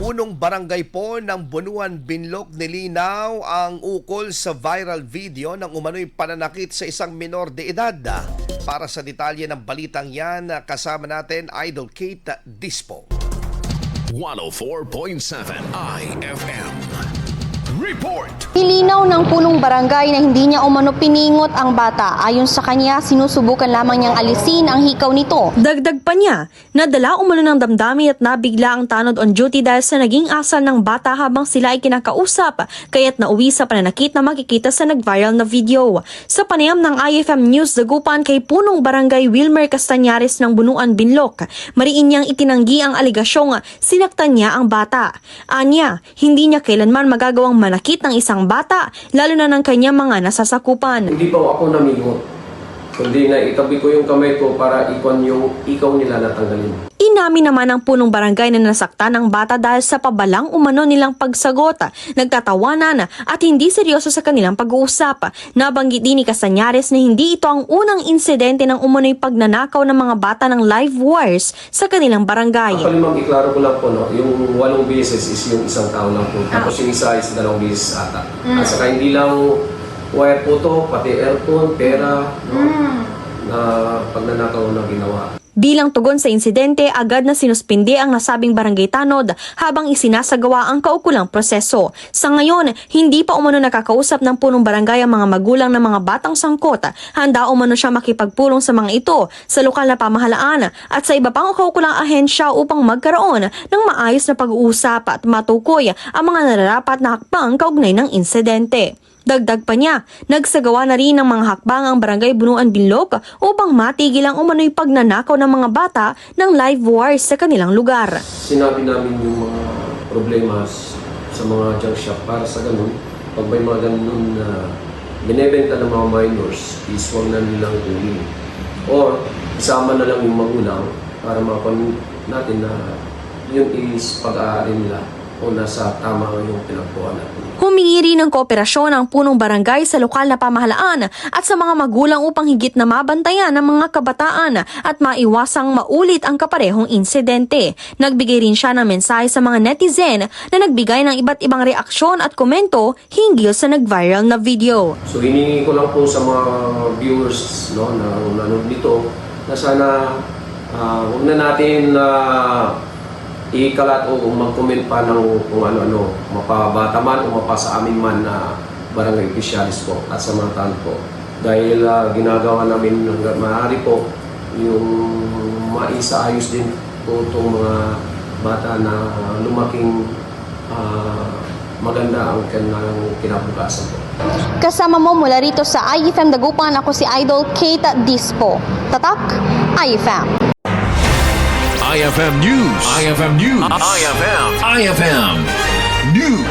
Punong barangay po ng Bunuan, Binloc nilinaw ang ukol sa viral video ng umano'y pananakit sa isang minor de edad. Para sa detalye ng balitang yan, kasama natin Idol Kate Dispo. 104.7 IFM Report! Nilinaw ng punong barangay na hindi niya umano piningot ang bata. Ayon sa kanya, sinusubukan lamang niyang alisin ang hikaw nito. Dagdag pa niya, nadala umano ng damdamin at nabigla ang tanod on duty dahil sa naging asal ng bata habang sila ay kinakausap, kaya't nauwi sa pananakit na makikita sa nag-viral na video. Sa panayam ng IFM News Dagupan kay punong barangay Wilmer Castañares ng Bunuan, Binloc, mariin niyang itinanggi ang aligasyong sinaktan niya ang bata. Anya, hindi niya kailanman magagawang manakit ng isang bata, lalo na ng kanyang mga nasasakupan. Hindi pa ako namingot, kundi na itabi ko yung kamay ko para ikon yung ikaw nila natanggalin. Inamin naman ng punong barangay na nasaktan ang bata dahil sa pabalang umano nilang pagsagot, nagtatawanan at hindi seryoso sa kanilang pag-uusap. Nabanggit din ni Castañares na hindi ito ang unang insidente ng umano'y pagnanakaw ng mga bata ng live wires sa kanilang barangay. Actually, ma'am, iklaro ko lang po, no, yung 8 beses is yung isang tao lang po. Tapos yung isa is 2 beses ata. At saka hindi lang wire po to, pati aircon, pera, no, na pagnanakaw na ginawa. Bilang tugon sa insidente, agad na sinuspindi ang nasabing barangay tanod habang isinasagawa ang kaukulang proseso. Sa ngayon, hindi pa umano nakakausap ng punong barangay ang mga magulang ng mga batang sangkot. Handa umano siya makipagpulong sa mga ito sa lokal na pamahalaan at sa iba pang kaukulang ahensya upang magkaroon ng maayos na pag-uusap at matukoy ang mga nararapat na hakbang kaugnay ng insidente. Dagdag pa niya, nagsagawa na rin ng mga hakbang ang barangay Bunuan, Binloc upang matigil ang umano'y pagnanakaw ng mga bata ng live wires sa kanilang lugar. Sinabi namin yung mga problema sa mga junk shop para sa ganun, pag may mga ganun na binebenta ng mga minors, is huwag na nilang kunin. Or isama na lang yung magulang para mapanood natin na yun is pag-aari nila o nasa tama yung pinagkuhan natin. Humingi rin ng kooperasyon ang punong barangay sa lokal na pamahalaan at sa mga magulang upang higit na mabantayan ng mga kabataan at maiwasang maulit ang kaparehong insidente. Nagbigay rin siya ng mensahe sa mga netizen na nagbigay ng iba't ibang reaksyon at komento hinggil sa nag-viral na video. So hiningi ko lang po sa mga viewers, no, na nanonood nito na sana huwag na natin ikalat o mag-comment pa ng kung ano-ano, mapabata man o mapasa amin man na barangay officialis po at sa mga tanod po. Dahil ginagawa namin hanggang maaari po yung maisaayos din po itong mga bata na lumaking maganda ang kanilang kinabukasan po. Kasama mo mula rito sa IFM Dagupan, ako si Idol Kate Dispo. Tatak, IFM. IFM News IFM News IFM News